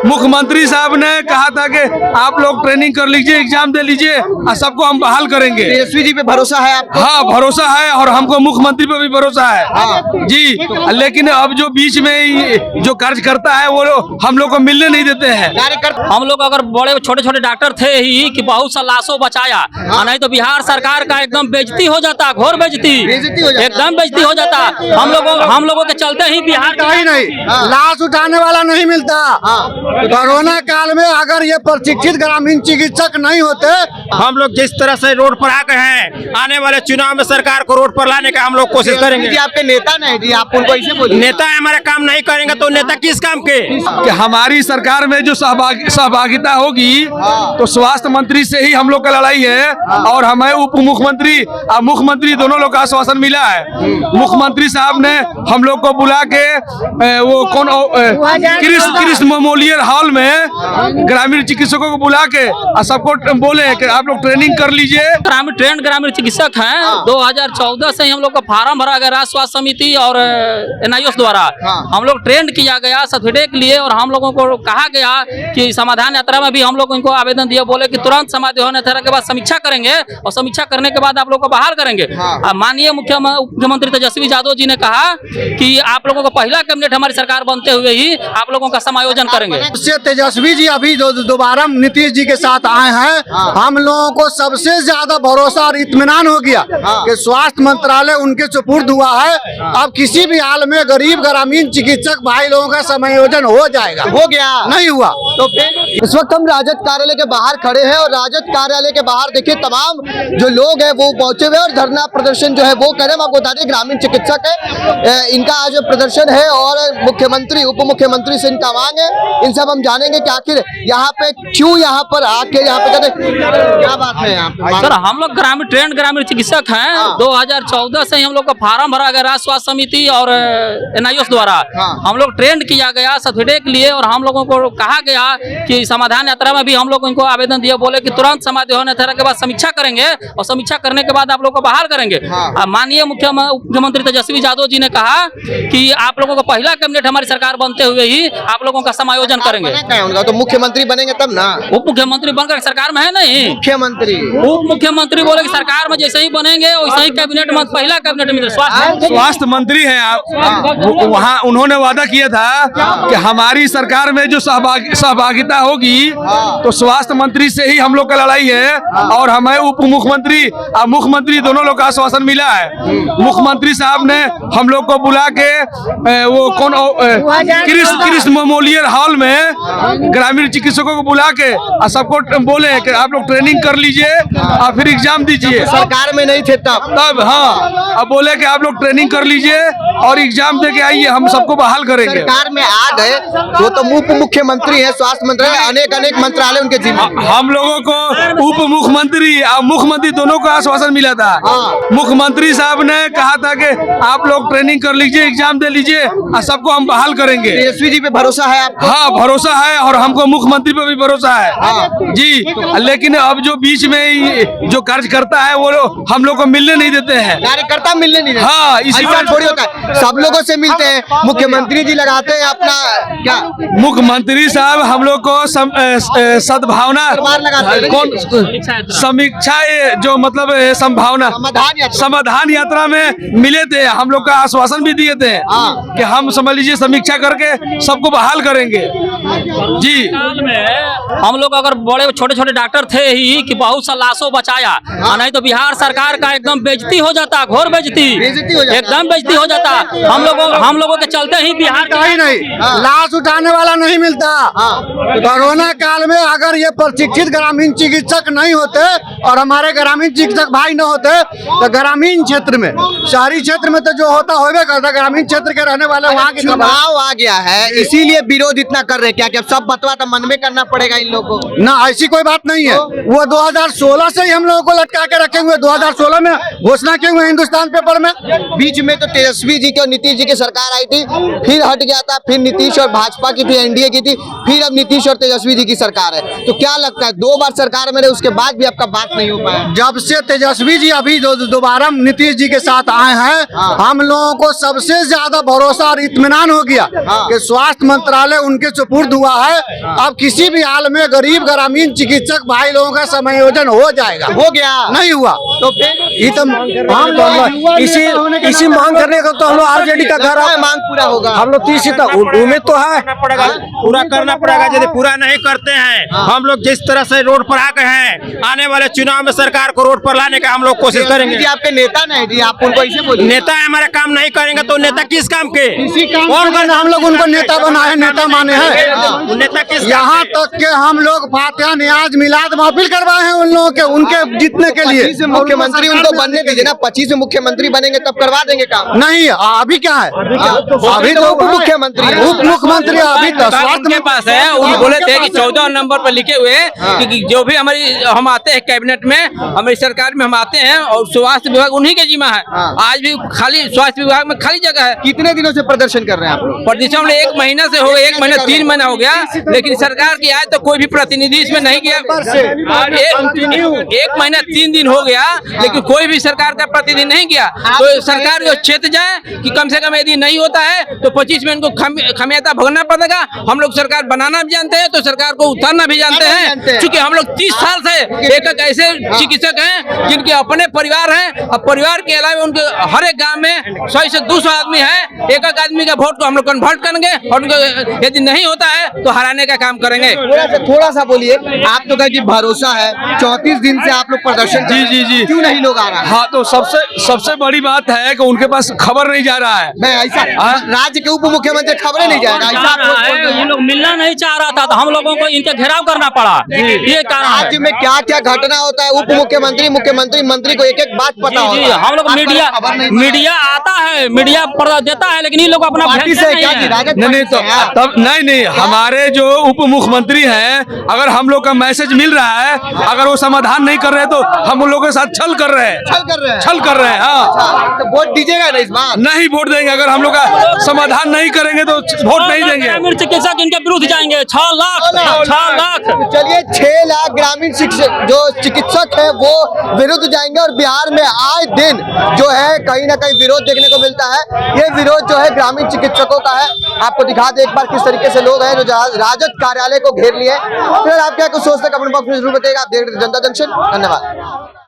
मुख्यमंत्री साहब ने कहा था कि आप लोग ट्रेनिंग कर लीजिए, एग्जाम दे लीजिए और सबको हम बहाल करेंगे। तेजस्वी जी पे भरोसा है आपको? हाँ, भरोसा है और हमको मुख्यमंत्री पे भी भरोसा है। हाँ। जी, लेकिन अब जो बीच में जो कार्यकर्ता है वो हम लोग को मिलने नहीं देते हैं। हम लोग अगर बड़े छोटे छोटे डॉक्टर थे ही कि बहुत सा लाशों बचाया, नहीं तो बिहार सरकार का एकदम बेइज्जती हो जाता, घोर बेइज्जती, एकदम बेइज्जती हो जाता। हम लोगों के चलते ही बिहार का ही नहीं, लाश उठाने वाला नहीं मिलता। कोरोना काल में अगर ये प्रशिक्षित ग्रामीण चिकित्सक नहीं होते, हम लोग जिस तरह से रोड पर आ गए हैं, आने वाले चुनाव में सरकार को रोड पर लाने का हम लोग कोशिश करेंगे। जी आपके नेता नहीं जी, आप उनको ऐसे बोलिए। नेता हमारे काम नहीं करेंगे तो नेता किस काम के? कि हमारी सरकार में जो सहभागिता होगी तो स्वास्थ्य मंत्री से ही हम लोग का लड़ाई है और हमें उप मुख्यमंत्री और मुख्यमंत्री दोनों लोग का आश्वासन मिला है। मुख्यमंत्री साहब ने हम लोग को बुला के वो कौन कृष्ण मेमोरियल हॉल में ग्रामीण चिकित्सकों को बुला के और सबको बोले कि आप लोग ट्रेनिंग कर लीजिए। ग्रामीण चिकित्सक हैं। 2014 से ही हम लोग का फार्म भरा गया राज्य स्वास्थ्य समिति और NIOS द्वारा। हम लोग ट्रेंड किया गया सर्टिफिकेट के लिए और हम लोगों को कहा गया कि समाधान यात्रा में भी हम लोग इनको आवेदन दिए, बोले कि तुरंत समाधान यात्रा के बाद समीक्षा करेंगे और समीक्षा करने के बाद आप लोग को बहाल करेंगे। माननीय मुख्यमंत्री तेजस्वी यादव जी ने कहा कि आप लोगों को पहला कैबिनेट हमारी सरकार बनते हुए ही आप लोगों का समायोजन करेंगे। तेजस्वी जी अभी दोबारा नीतीश जी के साथ आए हैं, हम लोगों को सबसे ज्यादा भरोसा और इत्मीनान हो गया कि स्वास्थ्य मंत्रालय उनके सुपुर्द हुआ है। अब किसी भी हाल में गरीब ग्रामीण चिकित्सक भाई लोगों का समायोजन हो जाएगा। हो गया नहीं हुआ तो इस वक्त हम राजद कार्यालय के बाहर खड़े हैं और राजद कार्यालय के बाहर देखिए तमाम जो लोग हैं वो पहुंचे हुए और धरना प्रदर्शन जो है वो कर रहे हैं। आपको बता दें ग्रामीण चिकित्सक है, इनका आज प्रदर्शन है और मुख्यमंत्री उप मुख्यमंत्री से इनका मांग है। इन सब हम जानेंगे कि आखिर यहाँ पे क्यों यहाँ पर आके यहाँ पे क्या बात है। यहाँ सर हम लोग ग्रामीण चिकित्सक हैं। 2014 से ही हम लोग का फार्म भरा गया राज्य स्वास्थ्य समिति और NIOS द्वारा। हम लोग ट्रेंड किया गया सर्टिफिकेट के लिए और हम लोगों को कहा गया कि समाधान यात्रा में भी हम लोग इनको आवेदन दिए, बोले कि तुरंत समाधान यात्रा के बाद समीक्षा करेंगे और समीक्षा करने के बाद आप लोग को बहाल करेंगे। माननीय मुख्यमंत्री तेजस्वी यादव जी ने कहा कि आप लोगों को पहला कैबिनेट हमारी सरकार बनते हुए ही आप लोगों का समायोजन करेंगे। उनका तो मुख्यमंत्री बनेंगे तब ना, उप मुख्यमंत्री बनकर सरकार में है नहीं। मुख्यमंत्री उप मुख्यमंत्री बोले कि सरकार में जैसे ही बनेंगे वैसे ही कैबिनेट में पहला कैबिनेट में स्वास्थ्य मंत्री है आप, वहाँ उन्होंने वादा किया था कि हमारी सरकार में जो सहभागिता होगी तो स्वास्थ्य मंत्री से ही हम लोग का लड़ाई है और हमें उप मुख्यमंत्री और मुख्यमंत्री दोनों लोग का आश्वासन मिला है। मुख्यमंत्री साहब ने हम लोग को बुला के वो कौन कृष्ण मेमोरियल हॉल में ग्रामीण चिकित्सकों को बुला के और सबको बोले कि आप लोग ट्रेनिंग कर लीजिए और फिर एग्जाम दीजिए। सरकार में नहीं थे तब हाँ, अब बोले कि आप लोग ट्रेनिंग कर लीजिए और एग्जाम दे के आइए, हम सबको बहाल करेंगे। सरकार में आ गए वो तो उप मुख्यमंत्री है, स्वास्थ्य मंत्रालय अनेक मंत्रालय उनके जिम्मे। हम लोगों को उप मुख्यमंत्री और मुख्यमंत्री दोनों को आश्वासन मिला था। मुख्यमंत्री साहब ने कहा था कि आप लोग ट्रेनिंग कर लीजिए, एग्जाम दे लीजिए और सबको हम बहाल करेंगे। तेजस्वी जी पे भरोसा है आपको? हाँ, भरोसा है और हमको मुख्यमंत्री पे भी भरोसा है। जी, लेकिन अब जो बीच में जो कार्यकर्ता है वो हम लोग को मिलने नहीं देते हैं। कार्यकर्ता मिलने नहीं देते? हाँ, इसी बात थोड़ी होता है, सब लोगों से मिलते हैं। मुख्यमंत्री जी लगाते हैं अपना क्या, मुख्यमंत्री साहब हम लोग को सद्भावना कौन समीक्षा जो मतलब संभावना समाधान यात्रा में मिले थे, हम लोग का आश्वासन भी दिए थे कि हम समझ लीजिए समीक्षा करके सबको बहाल करेंगे। जी, हम लोग अगर बड़े छोटे छोटे डॉक्टर थे ही कि बहुत सा लाशों बचाया, नहीं तो बिहार सरकार का एकदम बेइज्जती हो जाता, घोर बेइज्जती, एकदम बेइज्जती हो जाता। हम लोगों के चलते ही बिहार का ही नहीं, लाश उठाने वाला नहीं मिलता। कोरोना काल में अगर ये प्रशिक्षित ग्रामीण चिकित्सक नहीं होते और हमारे ग्रामीण चिकित्सक भाई न होते तो ग्रामीण क्षेत्र में, शहरी क्षेत्र में तो जो होता होगा करता, ग्रामीण क्षेत्र के रहने वाले वहाँ के चुनाव आ गया है इसीलिए विरोध इतना कर रहे हैं। क्या सब बतवा तो मन में करना पड़ेगा इन लोगों को? ना ऐसी कोई बात नहीं है। वो 2016 से ही हम लोगों को लटका के रखे हुए, 2016 में घोषणा किए हुए हिंदुस्तान पेपर में। बीच में तो तेजस्वी जी की और नीतीश जी की सरकार आई थी, फिर हट गया था, फिर नीतीश और भाजपा की थी, एनडीए की थी, फिर अब नीतीश और तेजस्वी जी की सरकार है। तो क्या लगता है 2 बार सरकार में रहे, उसके बाद भी आपका बात नहीं हो पाया? जब से तेजस्वी जी अभी दोबारा नीतीश जी के साथ आए हैं, हम लोगों को सबसे ज्यादा भरोसा और इत्मीनान हो गया कि स्वास्थ्य मंत्रालय उनके सुपुर्द हुआ है। अब किसी भी हाल में गरीब ग्रामीण चिकित्सक भाई लोगों का समायोजन हो जाएगा। हो गया नहीं हुआ तो फिर ये तो हम लोग इसी मांग करने का तो हम लोग आरजेडी का घर मांग पूरा होगा। हम लोग 30 उम्मीद तो है पूरा करना पड़ेगा। यदि पूरा नहीं करते हैं हम लोग जिस तरह से रोड पर आ गए हैं, आने वाले चुनाव में सरकार को रोड पर लाने का हम लोग कोशिश करेंगे। जी आपके नेता नहीं जी, आप उनको ऐसे बोलिए। नेता हमारे काम नहीं करेंगे तो नेता किस काम के? कौन करना? हम लोग उनको नेता बनाए, नेता माने हैं। नेता किस? यहाँ तक के हम लोग फातिहा नियाज मिलाद महफिल करवाए हैं उन लोगों के, उनके जीतने के लिए। 25 मुख्यमंत्री उनको बनने दीजिए ना, 25 मुख्यमंत्री बनेंगे तब करवा देंगे काम। नहीं अभी क्या है, अभी तो उप मुख्यमंत्री है। उप मुख्यमंत्री अभी तो स्वास्थ्य के पास है। वो बोले थे कि 14 नंबर पर लिखे हुए कि जो भी हम आते हैं कैबिनेट में, हमारी सरकार में हम आते हैं और स्वास्थ्य विभाग उन्हीं के जिम्मा है। आज भी खाली स्वास्थ्य विभाग में खाली जगह है। कितने दिनों से प्रदर्शन कर रहे हैं आप लोग? प्रदर्शन 1 महीना से हो गया, 1 महीना 3 महीना हो गया, लेकिन सरकार की आज तो कोई भी प्रतिनिधि इसमें नहीं गया। 1 महीना 3 दिन हो गया, लेकिन कोई भी सरकार का प्रतिनिधि नहीं गया। तो सरकार जो चेत जाए कि कम से कम यदि नहीं होता है तो 25 में इनको खमियाजा भुगतना पड़ेगा। हम लोग सरकार बनाना भी जानते हैं तो सरकार को उतारना भी जानते हैं, क्योंकि हम लोग 30 साल से एक ऐसे चिकित्सक हैं जिनके अपने परिवार हैं और परिवार के अलावा उनके हर एक गांव में 100 से 200 आदमी है। एक आदमी का वोट को हम लोग कन्वर्ट करेंगे और उनको यदि नहीं होता है तो हराने का काम करेंगे। थोड़ा सा बोलिए। आप तो कहे भरोसा है, 34 दिन से आप लोग प्रदर्शन कर रहे हैं। जी। क्यों नहीं लोग आ रहा है? हाँ, तो सबसे बड़ी बात है कि उनके पास खबर नहीं जा रहा है। मैं ऐसा राज्य के उप मुख्यमंत्री खबरें नहीं जाएगा ऐसा ये लोग मिलना नहीं चाह रहा था तो हम लोगों को इनके घेराव करना पड़ा। ये कारण राज्य में क्या क्या घटना होता है, उप मुख्यमंत्री मुख्यमंत्री मंत्री को एक एक बात पता होता है। हम लोग मीडिया आता है, मीडिया देता है, लेकिन ये लोग अपना पार्टी से क्या जी, राजद नहीं तो तब नहीं हमारे जो उप मुख्यमंत्री हैं, अगर हम लोग का मैसेज मिल रहा है, अगर वो समाधान नहीं कर रहे तो हम उन लोगों के साथ छल कर रहे हैं। हाँ, तो वोट दीजिएगा ना इस बार? नहीं वोट देंगे। अगर हम लोग का समाधान नहीं करेंगे तो वोट नहीं देंगे। ग्रामीण चिकित्सक इनके विरुद्ध जाएंगे। 6 लाख। चलिए 6 लाख ग्रामीण शिक्षक जो चिकित्सक है वो विरुद्ध जाएंगे। और बिहार में आए दिन जो है कहीं ना कहीं विरोध देखने को मिलता है। ये विरोध जो है ग्रामीण चिकित्सकों का है। आपको दिखा दे एक बार किस तरीके से लोग हैं जो राजद कार्यालय को घेर लिए। फिर आप क्या कुछ सोचते हैं कमेंट बॉक्स में जरूर बताइएगा। आप देख रहे हैं जनता जंक्शन। धन्यवाद।